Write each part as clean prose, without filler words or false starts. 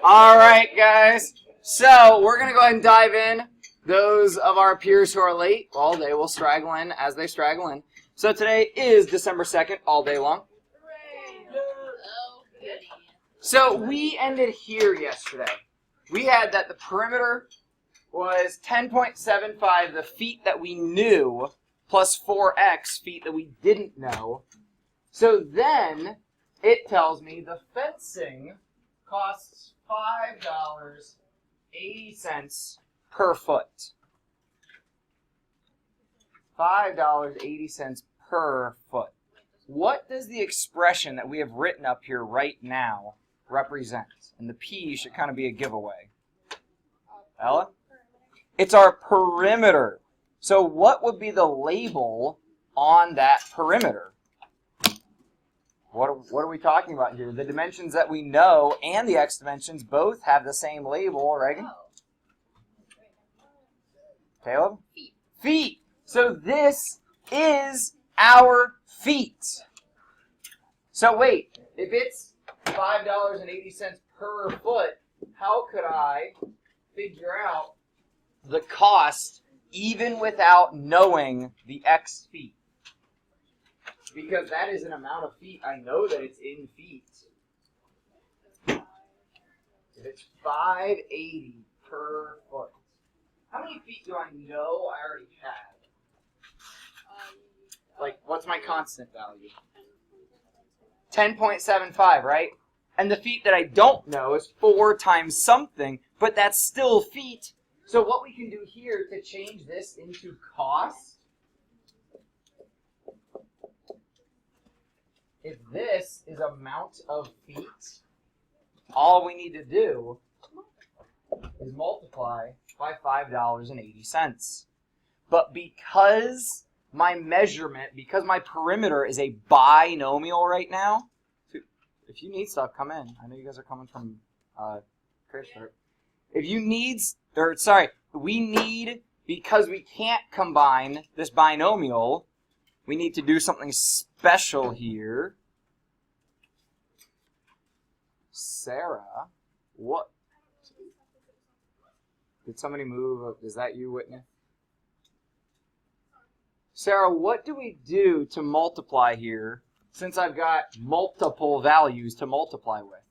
All right, guys. So we're going to go ahead and dive in. Those of our peers who are late, well, they will straggle in as they straggle in. So today is December 2nd, all day long. So we ended here yesterday. We had that the perimeter was 10.75, the feet that we knew, plus 4x feet that we didn't know. So then it tells me the fencing costs $5.80 per foot. $5.80 per foot. What does the expression that we have written up here right now represent? And the P should kind of be a giveaway. Ella? It's our perimeter. So what would be the label on that perimeter? What are we talking about here? The dimensions that we know and the x dimensions both have the same label, Reagan? Caleb? Feet. Feet. So this is our feet. So wait, if it's $5.80 per foot, how could I figure out the cost even without knowing the x feet? Because that is an amount of feet. I know that it's in feet. If it's $5.80 per foot, how many feet do I know I already have? Like, what's my constant value? 10.75, right? And the feet that I don't know is 4 times something, but that's still feet. So what we can do here to change this into cost, if this is amount of feet, all we need to do is multiply by $5.80. But because my measurement, because my perimeter is a binomial right now, if you need stuff, come in. I know you guys are coming from Christopher. If you need, we need, because we can't combine this binomial, we need to do something special here. Sarah, what? Did somebody move? Is that you, Whitney? Sarah, what do we do to multiply here since I've got multiple values to multiply with?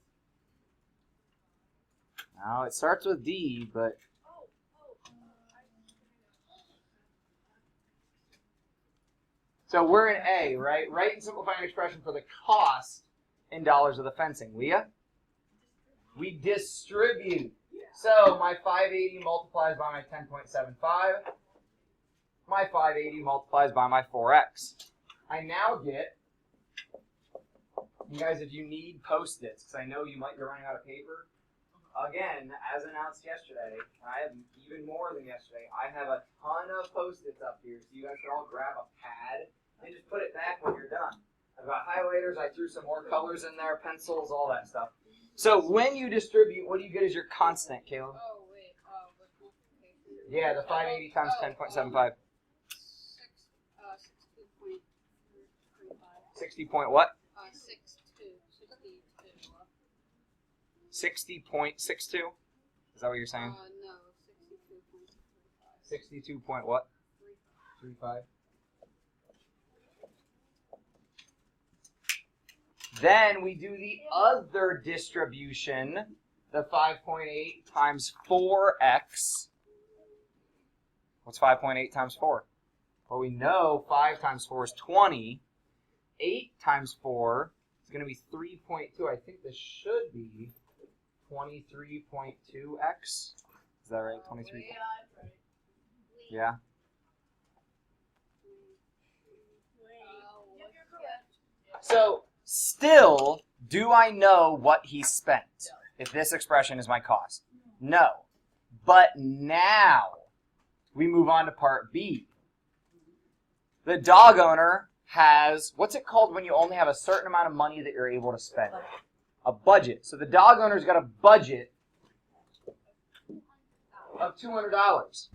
Now, it starts with D, but... So we're in A, right? Write and simplify an expression for the cost in dollars of the fencing. Leah? We distribute. So my 580 multiplies by my 10.75. My 580 multiplies by my 4x. I now get, you guys, if you need Post-its, because I know you might be running out of paper, again, as announced yesterday, I have even more than yesterday, I have a ton of Post-its up here, so you guys can all grab a pad and just put it back when you're done. I've got highlighters, I threw some more colors in there, pencils, all that stuff. So when you distribute, what do you get as your constant, Caleb? Oh, wait. Yeah, the 580 times 10.75. 60 point what? 60.62. Is that what you're saying? No, 62.35. 62 point what? 35. Then we do the other distribution, the 5.8 times 4x. What's 5.8 times 4? Well, we know 5 times 4 is 20. 8 times 4 is going to be 3.2. I think this should be 23.2x. Is that right? 23. Yeah. So, still, do I know what he spent if this expression is my cost? No. But now, we move on to part B. The dog owner has, what's it called when you only have a certain amount of money that you're able to spend? A budget. So the dog owner's got a budget of $200.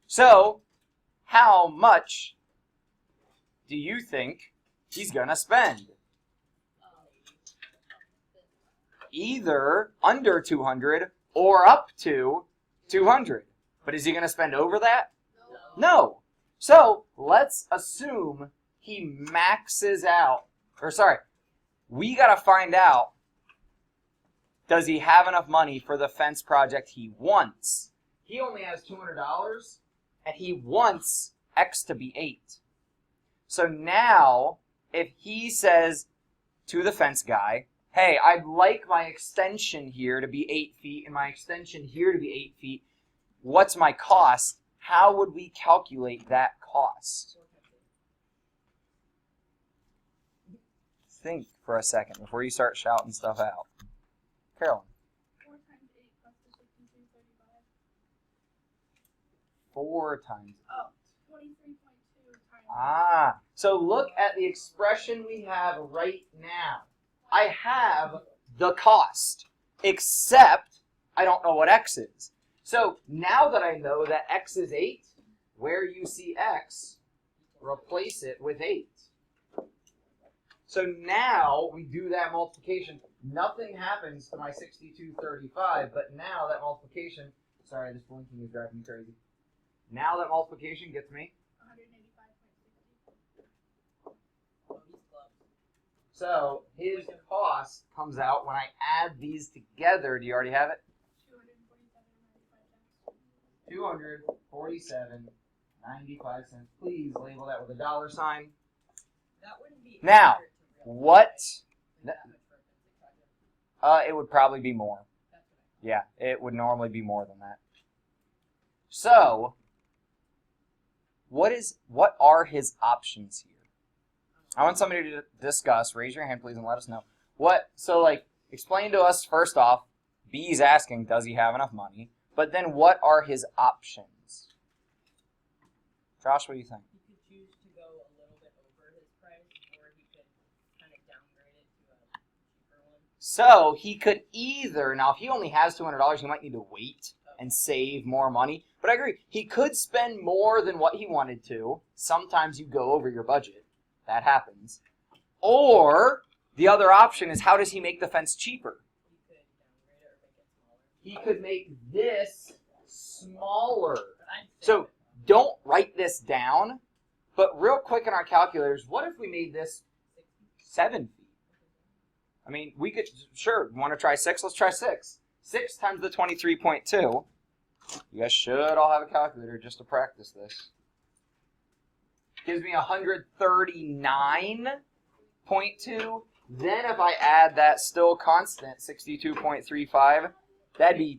So, how much do you think he's going to spend? either under 200 or up to 200. But is he going to spend over that? No. So let's assume he maxes out, or sorry, we got to find out, does he have enough money for the fence project he wants? He only has $200 and he wants X to be 8. So now, if he says to the fence guy, hey, I'd like my extension here to be 8 feet and my extension here to be 8 feet, what's my cost? How would we calculate that cost? Think for a second before you start shouting stuff out. Carolyn. 4 times 8 plus the 63.35. 4 times. Oh, 23.2 times. So look at the expression we have right now. I have the cost, except I don't know what X is. So now that I know that X is 8, where you see X, replace it with 8. So now we do that multiplication. Nothing happens to my 6235, but now that multiplication, sorry, this blinking is driving me crazy. Now that multiplication gets me 185.60. So his cost comes out when I add these together. Do you already have it? 247.95 cents. Please label that with a dollar sign. That wouldn't be Now, accurate to real what? life. That much for a fencing project. It would probably be more. That's what Yeah, it would normally be more than that. So, what are his options here? I want somebody to discuss. Raise your hand, please, and let us know. Explain to us, first off, B's asking, does he have enough money? But then what are his options? Josh, what do you think? He could choose to go a little bit over his price, or he could kind of downgrade it to a cheaper one. So he could either, now if he only has $200, he might need to wait and save more money. But I agree, he could spend more than what he wanted to. Sometimes you go over your budget. That happens. Or the other option is, how does he make the fence cheaper? He could downgrade it or make it smaller. He could make this smaller. But I'd say So don't write this down, but real quick in our calculators, what if we made this 7 feet? I mean, we could, sure, want to try 6? Let's try 6. 6 times the 23.2. You guys should all have a calculator just to practice this. Gives me 139.2. Then if I add that still constant, 62.35, that'd be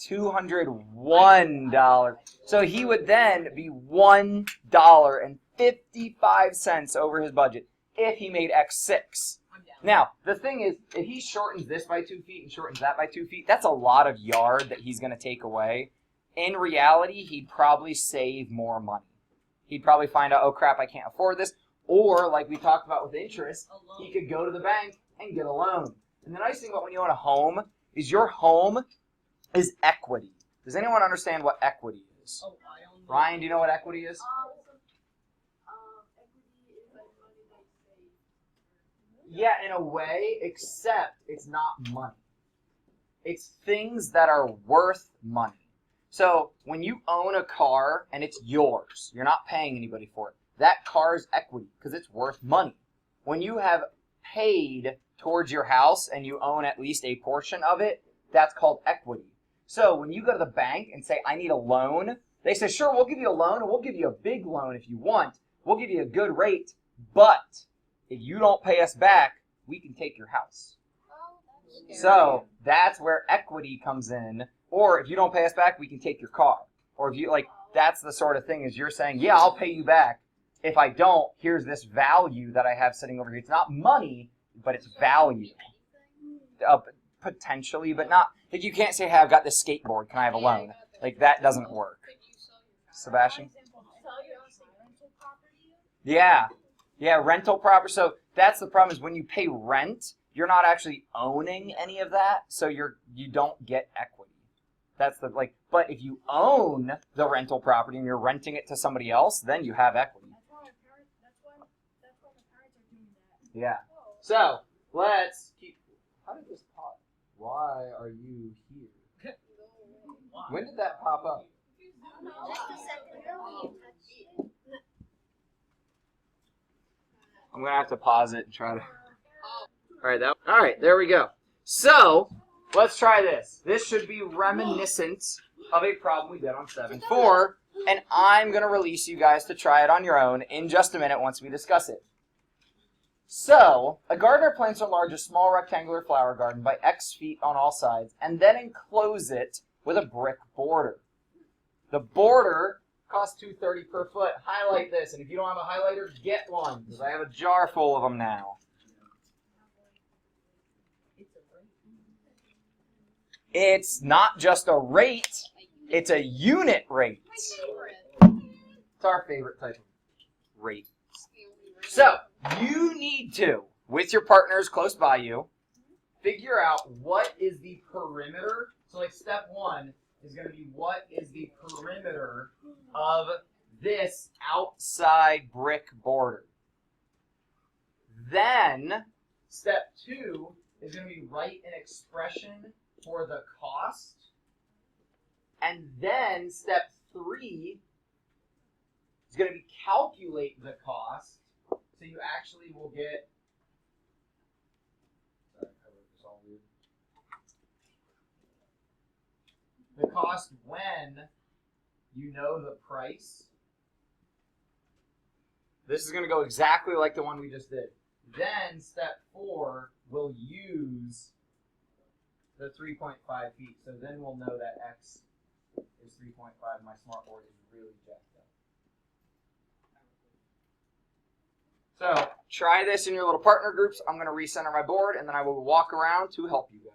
$201. So he would then be $1.55 over his budget if he made X6. I'm down. Now, the thing is, if he shortens this by 2 feet and shortens that by 2 feet, that's a lot of yard that he's going to take away. In reality, he'd probably save more money. He'd probably find out, oh crap, I can't afford this. Or, like we talked about with interest, he could go to the bank and get a loan. And the nice thing about when you own a home is your home is equity. Does anyone understand what equity is? Oh, I only. Ryan, do you know what equity is? Equity is like money they save. Yeah, in a way, except it's not money. It's things that are worth money. So when you own a car and it's yours, you're not paying anybody for it, that car's equity because it's worth money. When you have paid towards your house and you own at least a portion of it, that's called equity. So when you go to the bank and say, I need a loan, they say, sure, we'll give you a loan and we'll give you a big loan if you want. We'll give you a good rate, but if you don't pay us back, we can take your house. Oh, that's scary. So that's where equity comes in. Or if you don't pay us back, we can take your car. Or if you, like, that's the sort of thing is you're saying, yeah, I'll pay you back. If I don't, here's this value that I have sitting over here. It's not money, but it's value. Potentially, but not, like you can't say, hey, I've got this skateboard. Can I have a loan? Like that doesn't work. Sebastian? Yeah, rental property. So that's the problem is when you pay rent, you're not actually owning any of that, so you don't get equity. That's the but if you own the rental property and you're renting it to somebody else, then you have equity. That's why my parents are doing that. Yeah. So let's keep. How did this pop? Why are you here? When did that pop up? I'm gonna have to pause it and try to. All right, there we go. So let's try this. This should be reminiscent of a problem we did on 7.4, and I'm gonna release you guys to try it on your own in just a minute once we discuss it. So, a gardener plants or enlarge a small rectangular flower garden by X feet on all sides, and then enclose it with a brick border. The border costs $2.30 per foot. Highlight this, and if you don't have a highlighter, get one, because I have a jar full of them now. It's not just a rate, it's a unit rate. It's our favorite type of rate. So, you need to, with your partners close by you, figure out what is the perimeter. So like step 1 is going to be what is the perimeter of this outside brick border. Then, step 2 is going to be write an expression for the cost. And then step 3 is going to be calculate the cost. So you actually will get, sorry, I wrote this all weird. The cost when you know the price. This is going to go exactly like the one we just did. Then step 4 will use the 3.5 feet. So then we'll know that X is 3.5. My smartboard is really jacked up. So try this in your little partner groups. I'm going to recenter my board, and then I will walk around to help you guys.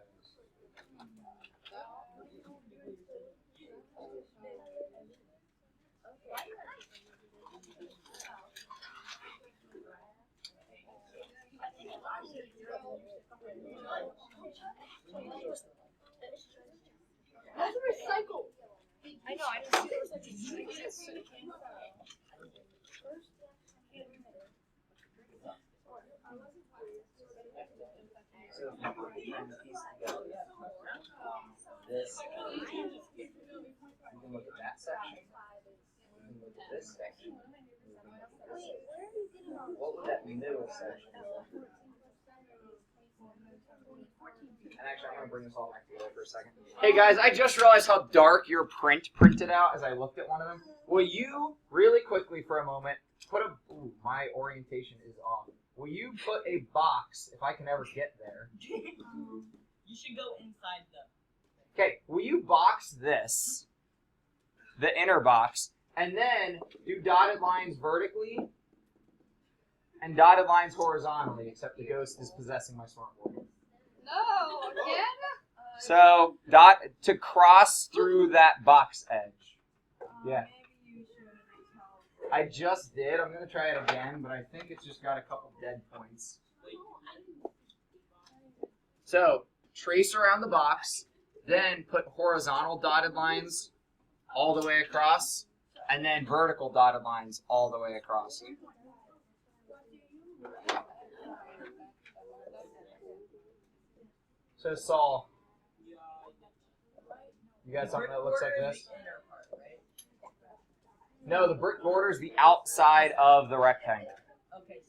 That's recycled. I know, I didn't see it was such a This, you can look at that section. You can look at this section. What would that middle section be? And actually, I'm going to bring this all back together for a second. Hey guys, I just realized how dark your print printed out as I looked at one of them. Will you, really quickly for a moment, put a... Ooh, my orientation is off. Will you put a box, if I can ever get there? You should go inside them. Okay, will you box this, the inner box, and then do dotted lines vertically and dotted lines horizontally, except the ghost is possessing my smartboard. No, again? So, to cross through that box edge. Yeah. I just did. I'm going to try it again, but I think it's just got a couple dead points. So, trace around the box, then put horizontal dotted lines all the way across, and then vertical dotted lines all the way across. So, Saul, you got something that looks like this? No, the brick border is the outside of the rectangle. Okay,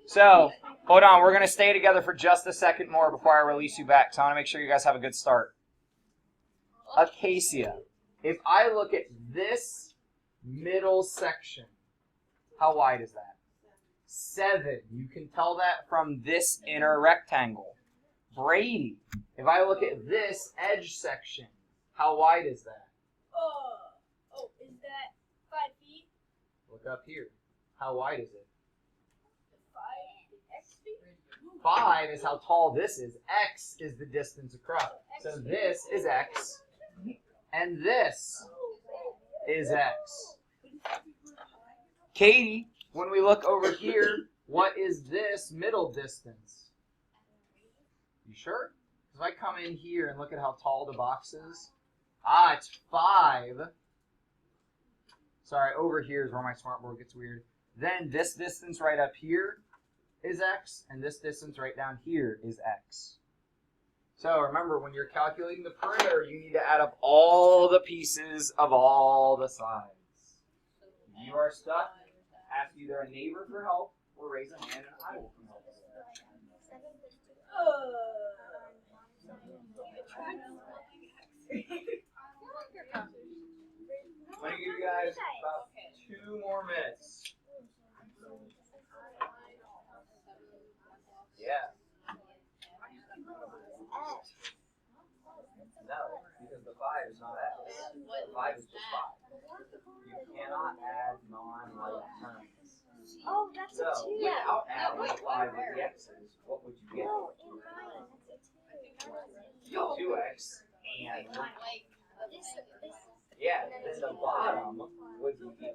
So, hold on. We're going to stay together for just a second more before I release you back. So I want to make sure you guys have a good start. Acacia. If I look at this middle section, how wide is that? 7. You can tell that from this inner rectangle. Brady. If I look at this edge section, how wide is that? Oh, is that 5 feet? Look up here. How wide is it? 5 X feet? 5 is how tall this is. X is the distance across. So this is X, and this is X. Katie, when we look over here, what is this middle distance? You sure? If I come in here and look at how tall the box is, it's 5. Sorry, over here is where my smartboard gets weird. Then this distance right up here is x, and this distance right down here is x. So remember, when you're calculating the perimeter, you need to add up all the pieces of all the sides. If you are stuck, ask either a neighbor for help or raise a hand and I will come help you. I'm going to give you guys about 2 more minutes. Yeah. No, because the 5 is not x. The 5 is just 5. You cannot add non-like terms. Oh, that's So, a 2. without adding the 5 with the x's, what would you get? No, in mine, that's a 2. 2x and This, yeah, then the bottom would be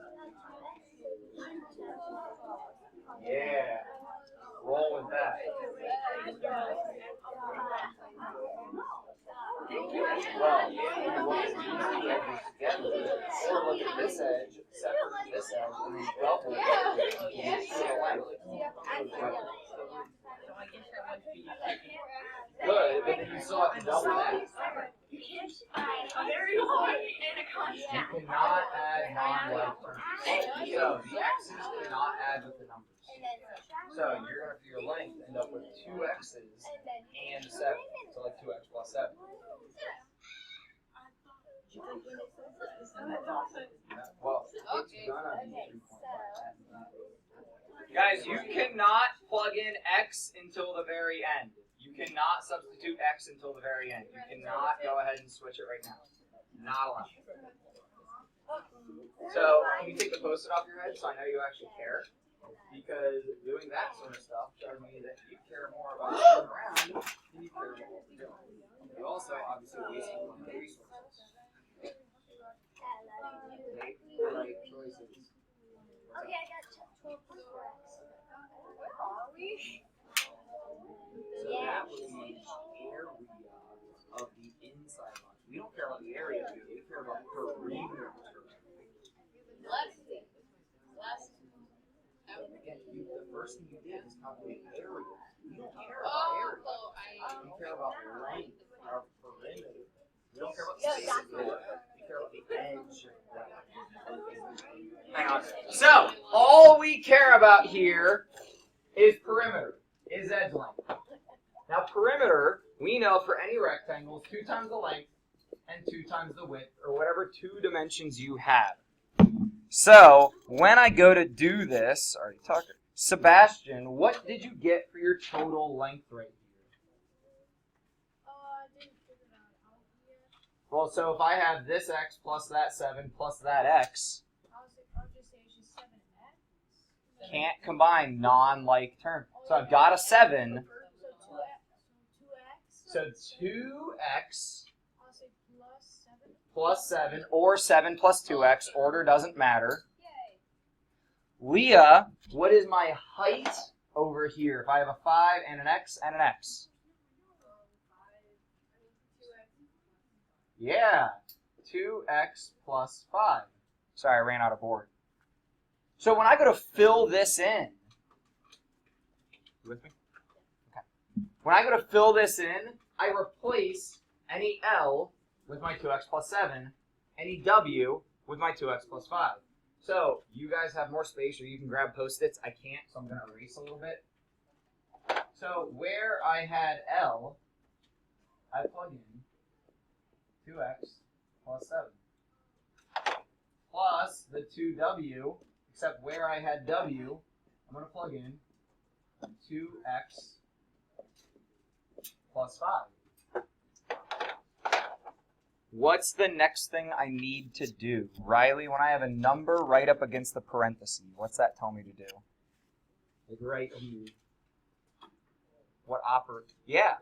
yeah. Roll with that. Well, if you look at these 2 edges together, or look at this edge separate from this edge, and then double it, you can see the length. Good, but then you still have to double that. You cannot add non-like terms. So the x's cannot add with the numbers. So you're going to, for your length, end up with 2 x's and 7. So like 2x plus 7. Well, it's gonna be 3.5. Guys, you cannot plug in x until the very end. You cannot substitute x until the very end. You cannot go ahead and switch it right now. Not allowed. So, can you take the post-it off your head so I know you actually care? Because doing that sort of stuff shows me that you care more about sitting around than you care about what you're doing. You also, obviously, waste limited resources. Make the right choices. okay, I got 12 plus 4x. Where are we? So that would be the area of the inside line. We don't care about the area, we care about perimeter. Again, the first thing you did is calculate area. You don't care about area. You care about length of perimeter. You don't care about the space of the area. You care about the edge. Hang on. So, all we care about here is perimeter, is edge length. Now, perimeter, we know for any rectangle, 2 times the length and 2 times the width, or whatever 2 dimensions you have. So, when I go to do this, already talked. Sebastian, what did you get for your total length right here? I didn't figure that out yet. Well, so if I have this x plus that 7 plus that x, I'll just say it's just 7x. can't combine non-like terms. So I've got a 7. So 2x. So 2x I'll say plus 7. plus 7, or 7 plus 2x, order doesn't matter. Yay. Leah, what is my height over here if I have a 5 and an x and an x? Yeah, 2x plus 5. Sorry, I ran out of board. So when I go to fill this in, you with me? Okay. When I go to fill this in, I replace any L with my 2x plus 7, any W with my 2x plus 5. So you guys have more space, or you can grab Post-its. I can't, so I'm going to erase a little bit. So where I had L, I plug in 2x plus 7 plus the 2w, except where I had w, I'm going to plug in 2x plus 5. What's the next thing I need to do? Riley, when I have a number right up against the parenthesis, what's that tell me to do? Like right here. What operate? Yeah.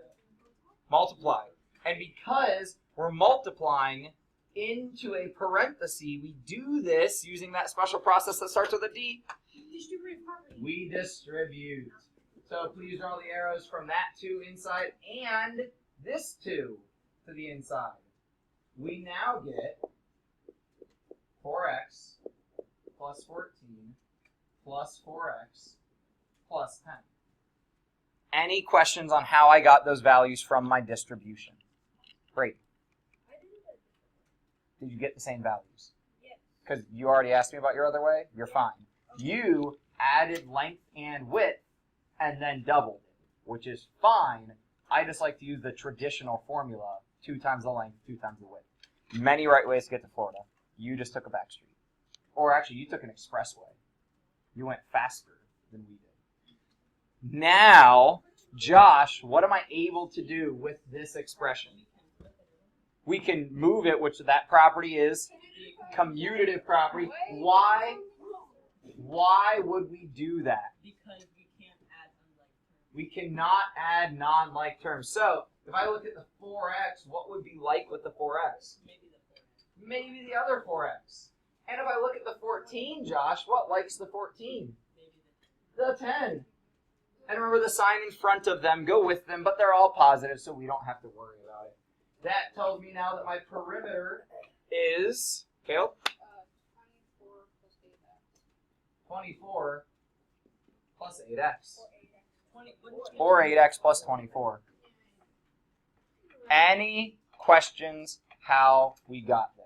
Multiply. And because we're multiplying into a parenthesis, we do this using that special process that starts with a D. We distribute. So please draw the arrows from that 2 inside and this 2 to the inside. We now get 4x plus 14 plus 4x plus 10. Any questions on how I got those values from my distribution? Great. Did you get the same values? Yes. Because you already asked me about your other way? You're fine. You added length and width and then doubled it, which is fine. I just like to use the traditional formula, 2 times the length, 2 times the width. Many right ways to get to Florida. You just took a back street. Or actually, you took an expressway. You went faster than we did. Now, Josh, what am I able to do with this expression? We can move it, which that property is commutative property. Why would we do that? Because we can't add unlike terms. We cannot add non-like terms. So, if I look at the 4x, what would be like with the 4x? Maybe the 4. Maybe the other 4x. And if I look at the 14, Josh, what likes the 14? Maybe the The 10. And remember the sign in front of them, go with them, but they're all positive, so we don't have to worry about it. That tells me now that my perimeter is, Caleb? 24 plus 8x. 20. Or 8x plus 24. Any questions how we got there?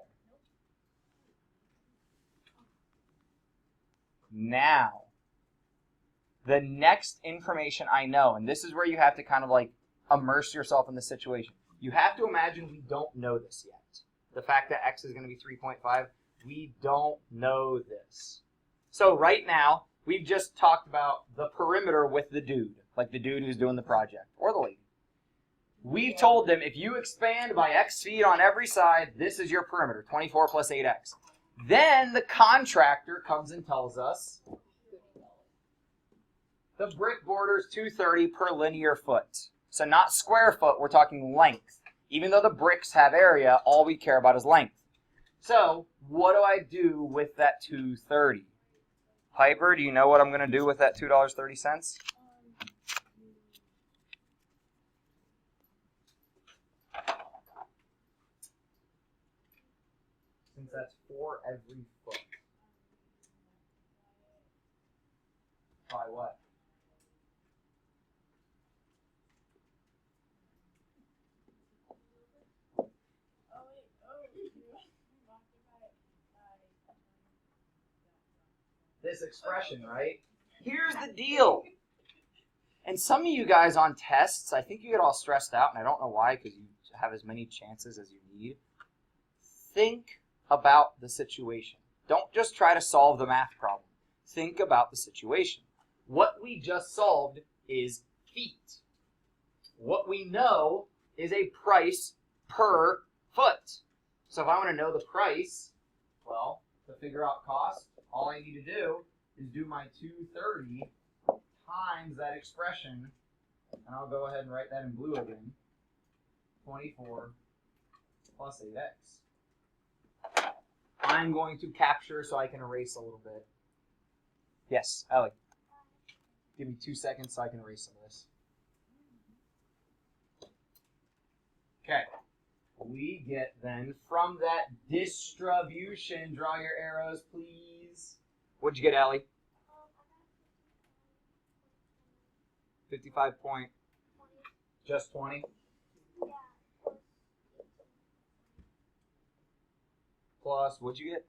Now, the next information I know, and this is where you have to kind of like immerse yourself in the situation. You have to imagine we don't know this yet. The fact that x is going to be 3.5, we don't know this. So right now, we've just talked about the perimeter with the dude, like the dude who's doing the project, or the lady. We've told them if you expand by x feet on every side, this is your perimeter, 24 plus 8x. Then the contractor comes and tells us the brick border is 230 per linear foot. So not square foot, we're talking length. Even though the bricks have area, all we care about is length. So what do I do with that 230? Piper, do you know what I'm going to do with that $2.30? Since that's for every foot. By what? This expression, right? Here's the deal. And some of you guys on tests, I think you get all stressed out, and I don't know why, because you have as many chances as you need. Think about the situation. Don't just try to solve the math problem. Think about the situation. What we just solved is feet. What we know is a price per foot. So if I want to know the price, well, to figure out cost, all I need to do is do my 230 times that expression, and I'll go ahead and write that in blue again, 24 plus 8x. I'm going to capture so I can erase a little bit. Yes, Ellie. Give me 2 seconds so I can erase some of this. Okay. We get then from that distribution, draw your arrows, please. What'd you get, Ellie? 55 point. Just 20? Plus, what'd you get?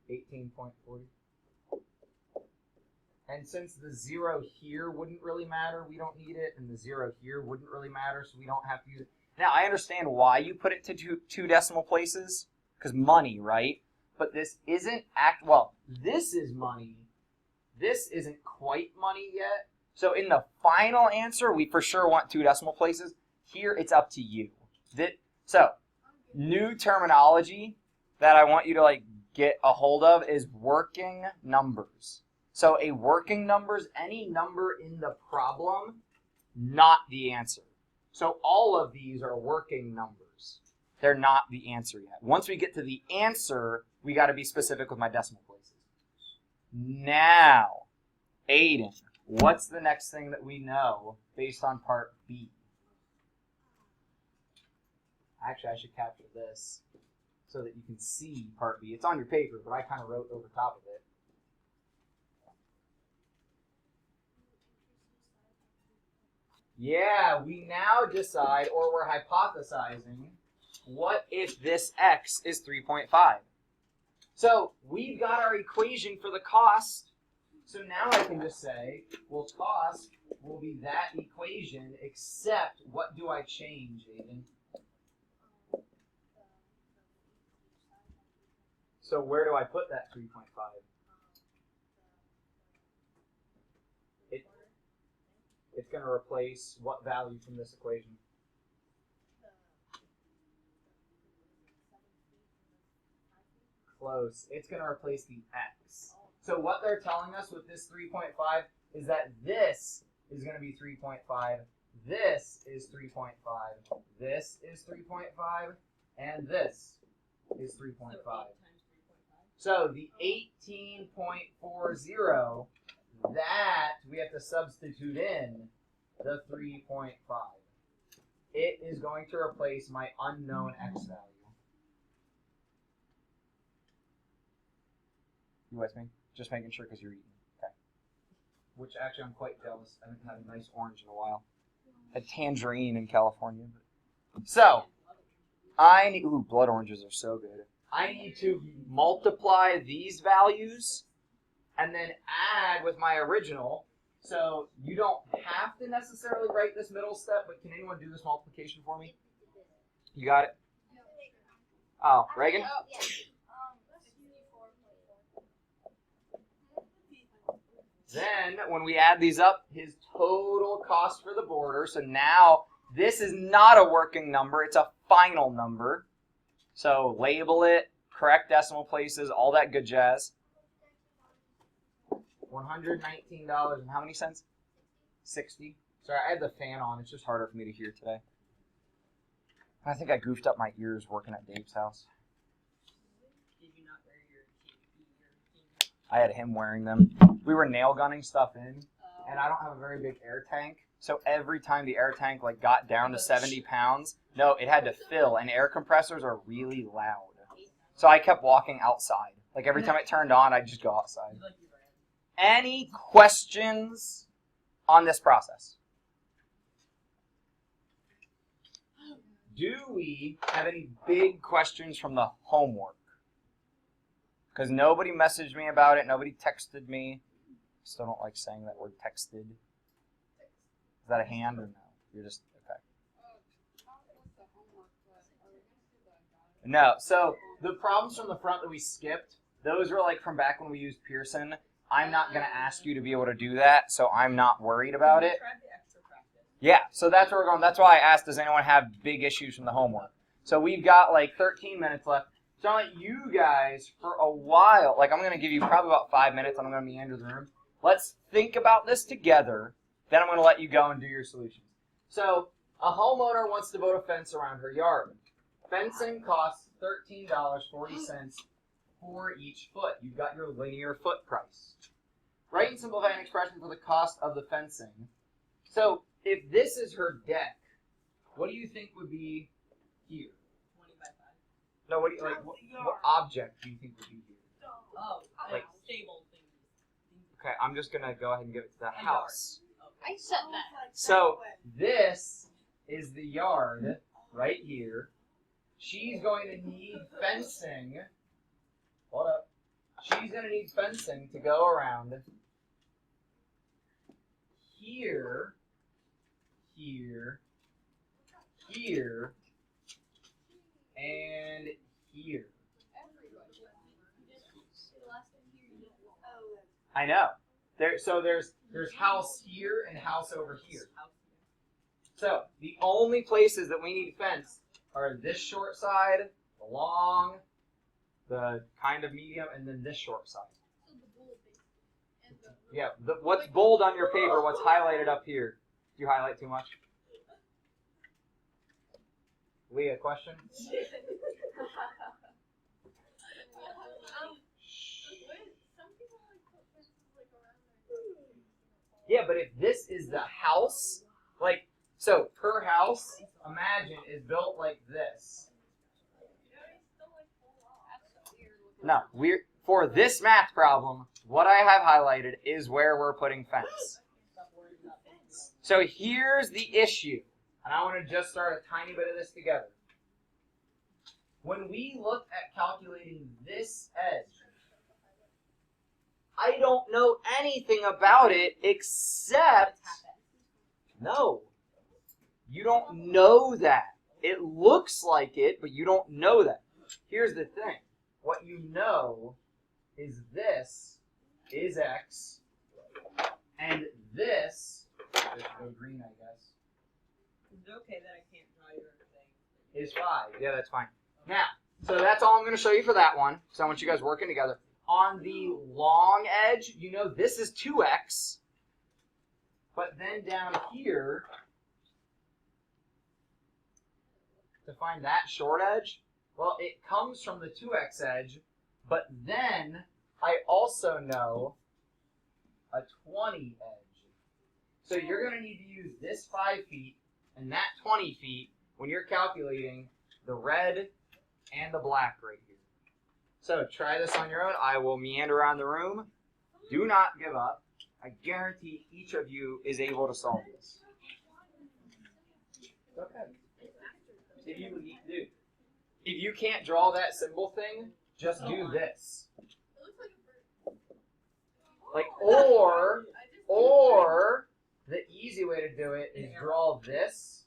18.40. And since the 0 here wouldn't really matter, we don't need it, and the 0 here wouldn't really matter, so we don't have to use it. Now, I understand why you put it to two decimal places, because money, right? But this isn't well, this is money. This isn't quite money yet. So in the final answer, we for sure want 2 decimal places. Here, it's up to you. So, new terminology that I want you to get a hold of is working numbers. So a working number is any number in the problem, not the answer. So all of these are working numbers. They're not the answer yet. Once we get to the answer, we got to be specific with my decimal places. Now, Aiden, what's the next thing that we know based on part B? Actually, I should capture this so that you can see part B. It's on your paper, but I kind of wrote over top of it. Yeah, we now decide, or we're hypothesizing, what if this x is 3.5? So we've got our equation for the cost. So now I can just say, well, cost will be that equation, except what do I change, Aiden? So where do I put that 3.5? It's going to replace what value from this equation? Close. It's going to replace the x. So what they're telling us with this 3.5 is that this is going to be 3.5, this is 3.5, this is 3.5, and this is 3.5. So the 18.40, that we have to substitute in the 3.5. It is going to replace my unknown x value. You with me? Just making sure because you're eating. Okay. Which actually I'm quite jealous. I haven't had a nice orange in a while. A tangerine in California. So, I need, ooh, blood oranges are so good. I need to multiply these values and then add with my original. So you don't have to necessarily write this middle step, but can anyone do this multiplication for me? You got it? Oh, Reagan? Then, when we add these up, his total cost for the border, so now this is not a working number, it's a final number. So label it, correct decimal places, all that good jazz. $119 and how many cents? 60. Sorry, I had the fan on, it's just harder for me to hear today. I think I goofed up my ears working at Dave's house. Did you not wear your ear? I had him wearing them. We were nail gunning stuff in, and I don't have a very big air tank. So every time the air tank like got down to 70 pounds, no, it had to fill, and air compressors are really loud. So I kept walking outside. Like every time it turned on, I'd just go outside. Any questions on this process? Do we have any big questions from the homework? Because nobody messaged me about it. Nobody texted me. Still don't like saying that word texted. Is that a hand or no? You're just, okay. No, so the problems from the front that we skipped, those were like from back when we used Pearson. I'm not going to ask you to be able to do that, so I'm not worried about it. Yeah, so that's where we're going. That's why I asked, does anyone have big issues from the homework? So we've got like 13 minutes left. So I want you guys for a while, like I'm going to give you probably about 5 minutes, and I'm going to meander the room. Let's think about this together. Then I'm going to let you go and do your solutions. So a homeowner wants to build a fence around her yard. Fencing costs $13.40 for each foot. You've got your linear foot price. Write and simplify an expression for the cost of the fencing. So if this is her deck, what do you think would be here? 20 by 5. No, what do you like? What object do you think would be here? Oh, like stable things. Okay, I'm just gonna go ahead and give it to the house. I said that. So this is the yard right here. She's going to need fencing. Hold up. She's going to need fencing to go around here, here, here, and here. I know. So there's house here and house over here. So the only places that we need fence are this short side, the long, the kind of medium, and then this short side. Yeah, what's bold on your paper, what's highlighted up here? Do you highlight too much? Leah, question? Yeah, but if this is the house, like, so her house, imagine, is built like this. No, for this math problem, what I have highlighted is where we're putting fence. So here's the issue, and I want to just start a tiny bit of this together. When we look at calculating this edge, I don't know anything about it except, no, you don't know that. It looks like it, but you don't know that. Here's the thing. What you know is this is x, and this, just go green, I guess, Is it okay that I can't draw your thing? is 5. Yeah, that's fine. Now, so that's all I'm going to show you for that one. So I want you guys working together. On the long edge, you know this is 2x. But then down here, to find that short edge, well, it comes from the 2x edge, but then I also know a 20 edge. So you're going to need to use this 5 feet and that 20 feet when you're calculating the red and the black right here. So try this on your own. I will meander around the room. Do not give up. I guarantee each of you is able to solve this. Okay. If you can't draw that symbol thing, just do this. Like, or the easy way to do it is draw this.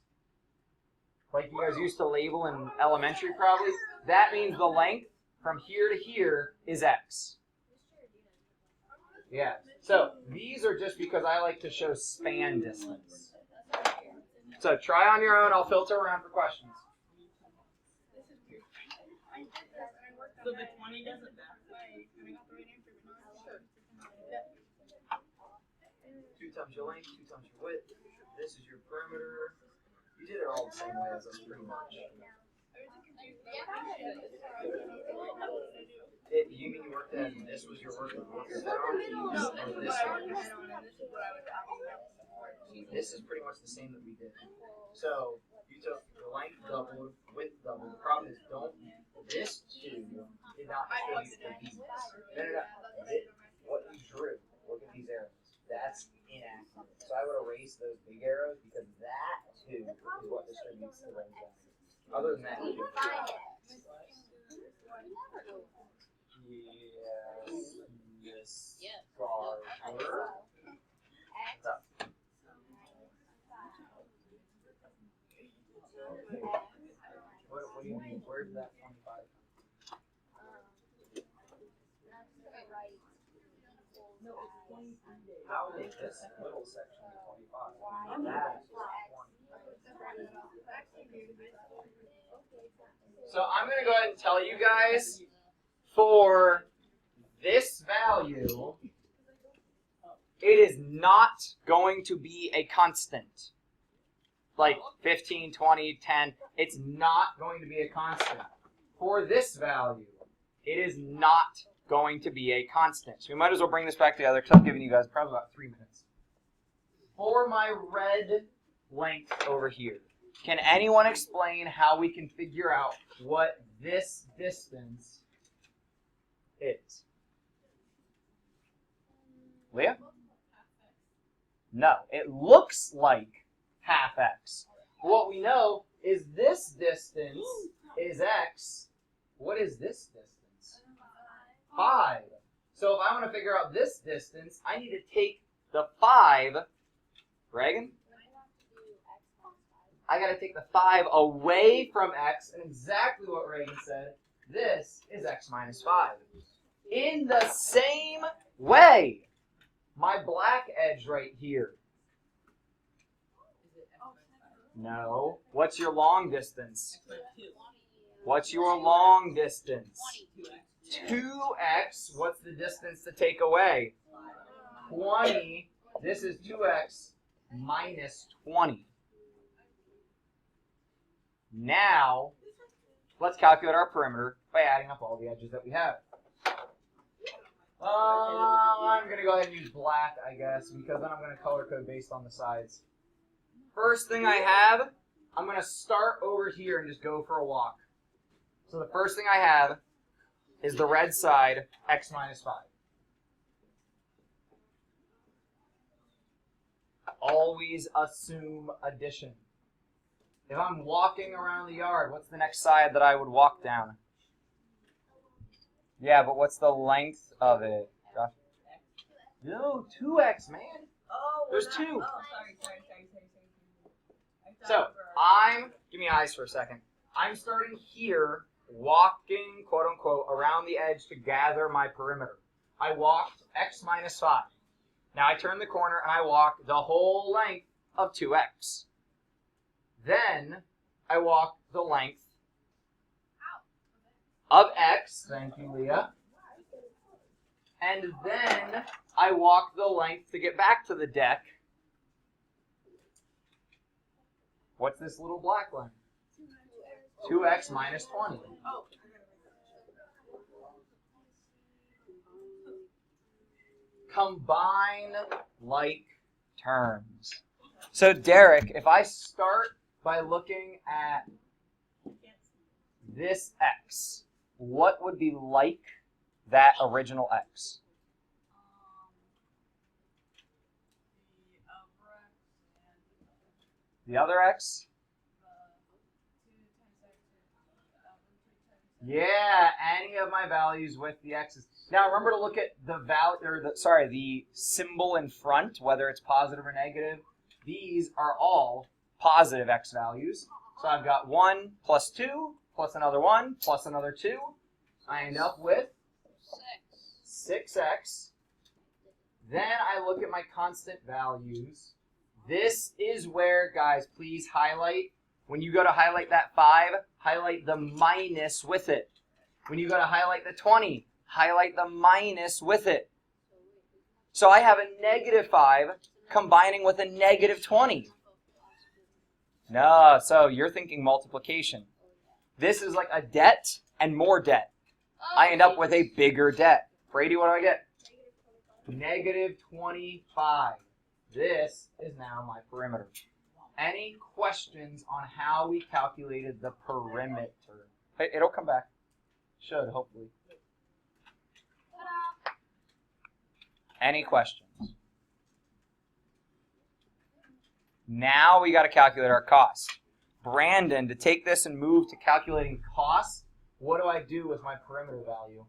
Like you guys used to label in elementary probably. That means the length from here to here is x. Yeah. So these are just because I like to show span distance. So try on your own. I'll filter around for questions. So the 20 doesn't matter. 2 times your length, 2 times your width. This is your perimeter. You did it all the same way as us, pretty much. You mean you worked at and this was your work with this one? This is pretty much the same that we did. So you took the length doubled, width doubled. The problem is this 2 did not distribute the beats. No. What you drew, look at these arrows. That's inaccurate. So I would erase those big arrows because that 2 is what distributes the those down. Other than that, you do. Yes. Far What do you mean? Where's that 25? How is this little section 25? That is 20. So I'm going to go ahead and tell you guys, for this value, it is not going to be a constant. Like 15, 20, 10, it's not going to be a constant. For this value, it is not going to be a constant. So we might as well bring this back together because I'm giving you guys probably about 3 minutes. For my red length over here, can anyone explain how we can figure out what this distance is? Leah? No, it looks like half x. What we know is this distance is x. What is this distance? 5. So if I want to figure out this distance, I need to take the 5. Reagan? I got to take the 5 away from x, and exactly what Reagan said, this is x minus 5. In the same way, my black edge right here. No. What's your long distance? What's your long distance? 2x. What's the distance to take away? 20. This is 2x minus 20. Now, let's calculate our perimeter by adding up all the edges that we have. I'm going to go ahead and use black, I guess, because then I'm going to color code based on the sides. First thing I have, I'm going to start over here and just go for a walk. So the first thing I have is the red side, x minus 5. Always assume addition. If I'm walking around the yard, what's the next side that I would walk down? Yeah, but what's the length of it? Josh? No, 2x, man. Oh, There's not, 2. Oh, sorry. So, give me eyes for a second. I'm starting here, walking, quote unquote, around the edge to gather my perimeter. I walked x minus 5. Now I turn the corner and I walk the whole length of 2x. Then I walk the length of x, thank you, Leah. And then I walk the length to get back to the deck. What's this little black line? 2x minus 20. Combine like terms. So Derek, if I start by looking at this x, what would be like that original x? The other x? Yeah, any of my values with the x's. Now remember to look at the the symbol in front, whether it's positive or negative. These are all positive x values. So I've got 1 plus 2 plus another 1 plus another 2. I end up with 6x. Then I look at my constant values. This is where, guys, please highlight. When you go to highlight that 5, highlight the minus with it. When you go to highlight the 20, highlight the minus with it. So I have a negative 5 combining with a negative 20. No, so you're thinking multiplication. This is like a debt and more debt. I end up with a bigger debt. Brady, what do I get? Negative 25. This is now my perimeter. Any questions on how we calculated the perimeter? Hey, it'll come back. Should, hopefully. Any questions? Now we got to calculate our cost. Brandon, to take this and move to calculating cost, what do I do with my perimeter value?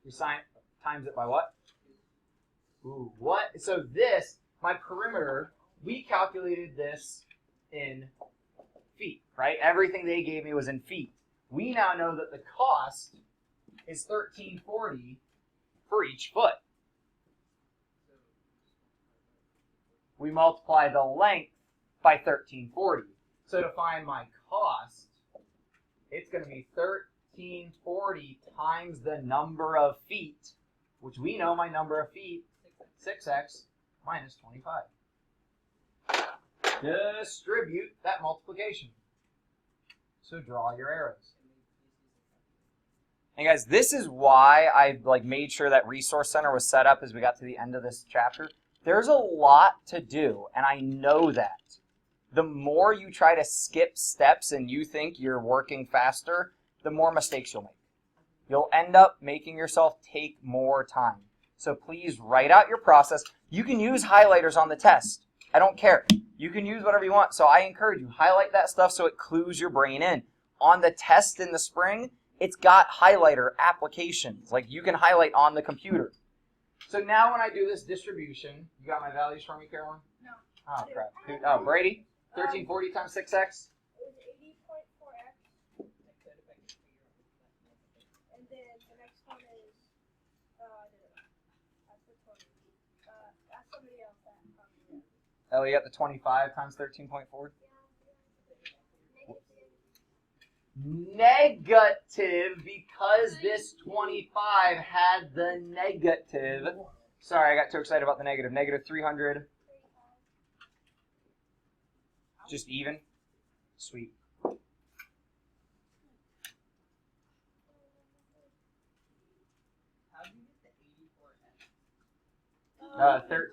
You times it by what? Ooh, what? So this, my perimeter, we calculated this in feet, right? Everything they gave me was in feet. We now know that the cost is $13.40 for each foot. We multiply the length by $13.40. So to find my cost, it's going to be $13.40 times the number of feet, which we know my number of feet, 6x minus 25. Distribute that multiplication. So draw your arrows. And guys, this is why I made sure that Resource Center was set up as we got to the end of this chapter. There's a lot to do, and I know that. The more you try to skip steps and you think you're working faster, the more mistakes you'll make. You'll end up making yourself take more time. So please write out your process. You can use highlighters on the test. I don't care. You can use whatever you want. So I encourage you, highlight that stuff so it clues your brain in. On the test in the spring, it's got highlighter applications. Like you can highlight on the computer. So now when I do this distribution, you got my values for me, Carolyn? No. Oh, crap. Oh, Brady? 1340 times 6x? It was 80.4x. And then the next one is, that's the 20. That's somebody else that probably. Oh, you got the 25 times 13.4? Negative, because this 25 had the negative. Sorry, I got too excited about the negative. Negative 300. Just even? Sweet. How did you get the 84x?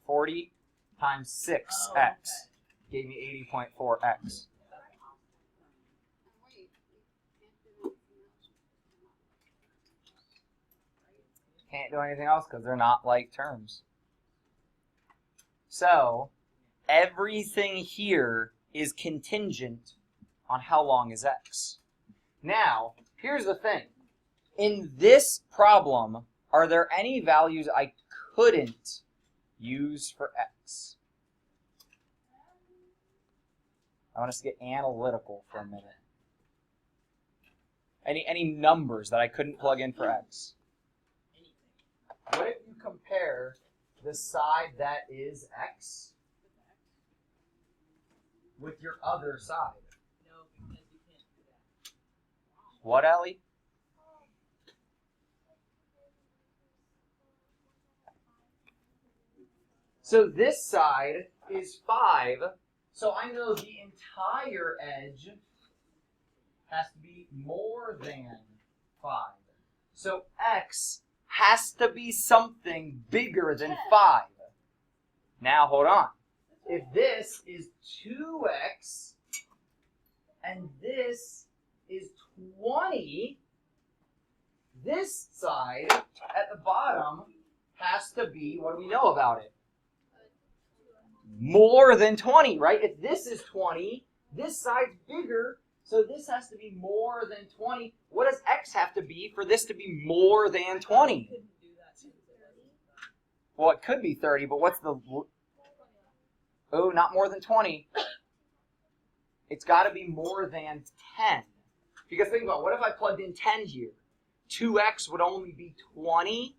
13.40 times 6x gave me 80.4x. Can't do anything else because they're not like terms. So everything here is contingent on how long is x. Now, here's the thing. In this problem, are there any values I couldn't use for x? I want us to get analytical for a minute. Any numbers that I couldn't plug in for x? What if you compare the side that is x with your other side? No, because you can't do that. What, Ellie? So this side is 5, so I know the entire edge has to be more than 5. So x has to be something bigger than 5. Now hold on. If this is 2x and this is 20, this side at the bottom has to be, what do we know about it? More than 20, right? If this is 20, this side's bigger, so this has to be more than 20. What does x have to be for this to be more than 20? Well, it could be 30, but what's the... Oh, not more than 20. It's got to be more than 10. Because think about it, what if I plugged in 10 here? 2x would only be 20.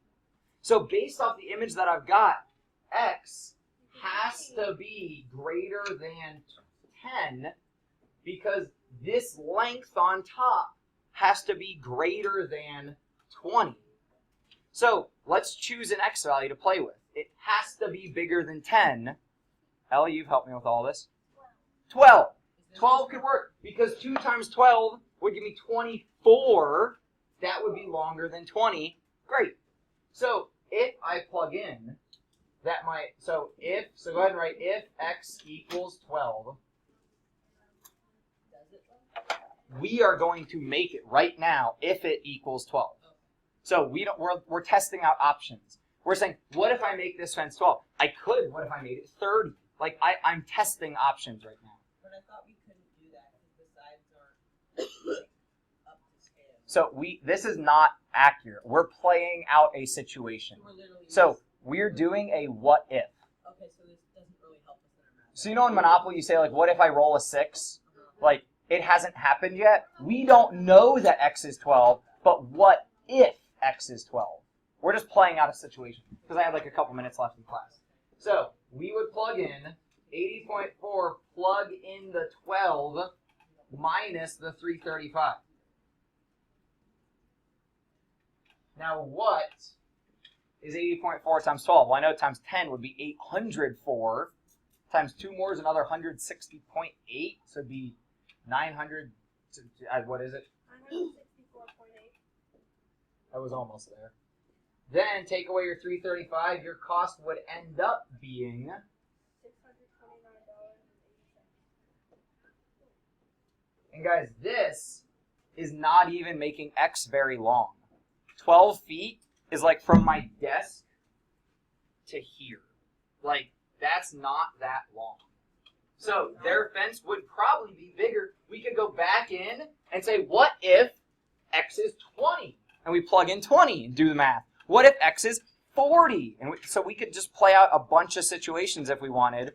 So based off the image that I've got, x has to be greater than 10 because this length on top has to be greater than 20. So let's choose an x value to play with. It has to be bigger than 10. Ellie, you've helped me with all this. 12. 12 could work because 2 times 12 would give me 24. That would be longer than 20. Great. So if I plug in that might, so go ahead and write if x equals 12, we are going to make it right now if it equals 12. So we're testing out options. We're saying, what if I make this fence 12? I could, what if I made it 30? Like, I'm testing options right now. But I thought we couldn't do that because the sides aren't up to scale. So this is not accurate. We're playing out a situation. So we're doing a what if. Okay, so this doesn't really help us in our math. So you know in Monopoly you say, like, what if I roll a 6? Like, it hasn't happened yet. We don't know that x is 12, but what if x is 12? We're just playing out a situation because I have like a couple minutes left in class. So we would plug in 80.4, plug in the 12 minus the 335. Now what is 80.4 times 12? Well, I know times 10 would be 804. Times 2 more is another 160.8, so it'd be 900, what is it? 964.8. I was almost there. Then take away your 335, your cost would end up being $629.80. And guys, this is not even making x very long. 12 feet is like from my desk to here. Like, that's not that long. So their fence would probably be bigger. We could go back in and say, what if x is 20? And we plug in 20 and do the math. What if x is 40? And so we could just play out a bunch of situations if we wanted.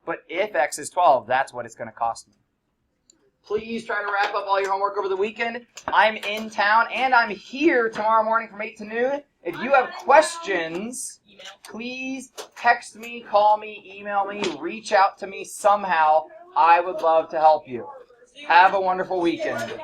But if x is 12, that's what it's going to cost me. Please try to wrap up all your homework over the weekend. I'm in town, and I'm here tomorrow morning from 8 to noon. If you have questions, please text me, call me, email me, reach out to me somehow. I would love to help you. Have a wonderful weekend.